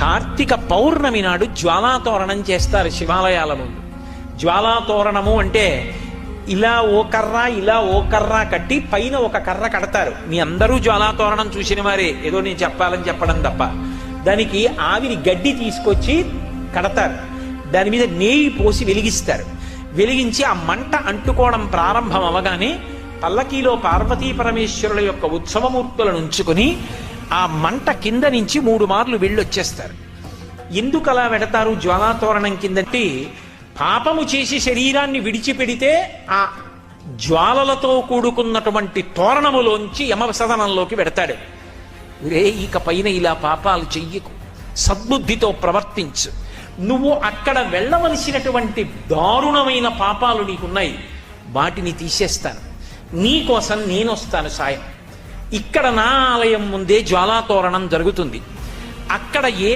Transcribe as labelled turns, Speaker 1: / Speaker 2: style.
Speaker 1: కార్తీక పౌర్ణమి నాడు జ్వాలాతోరణం చేస్తారు శివాలయాల ముందు. జ్వాలాతోరణము అంటే ఇలా ఓ కర్ర కట్టి పైన ఒక కర్ర కడతారు. మీ అందరూ జ్వాలాతోరణం చూసిన వారే, ఏదో నేను చెప్పాలని చెప్పడం తప్ప. దానికి ఆవిరి గడ్డి తీసుకొచ్చి కడతారు, దాని మీద నెయ్యి పోసి వెలిగిస్తారు. వెలిగించి ఆ మంట అంటుకోవడం ప్రారంభం అవగానే పల్లకీలో పార్వతీ పరమేశ్వరుల యొక్క ఉత్సవమూర్తులను ఉంచుకుని ఆ మంట కింద నుంచి 3 మార్లు వెళ్ళొచ్చేస్తారు. ఎందుకు అలా వెడతారు జ్వాలాతోరణం కిందంటే, పాపము చేసి శరీరాన్ని విడిచిపెడితే ఆ జ్వాలలతో కూడుకున్నటువంటి తోరణములోంచి యమసదనంలోకి వెడతాడు. ఇక పైన ఇలా పాపాలు చెయ్యకు, సద్బుద్ధితో ప్రవర్తించు, నువ్వు అక్కడ వెళ్ళవలసినటువంటి దారుణమైన పాపాలు నీకున్నాయి, వాటిని తీసేస్తాను, నీకోసం నేనొస్తాను సాయం. ఇక్కడ నా ఆలయం ముందే జ్వాలాతోరణం జరుగుతుంది. అక్కడ ఏ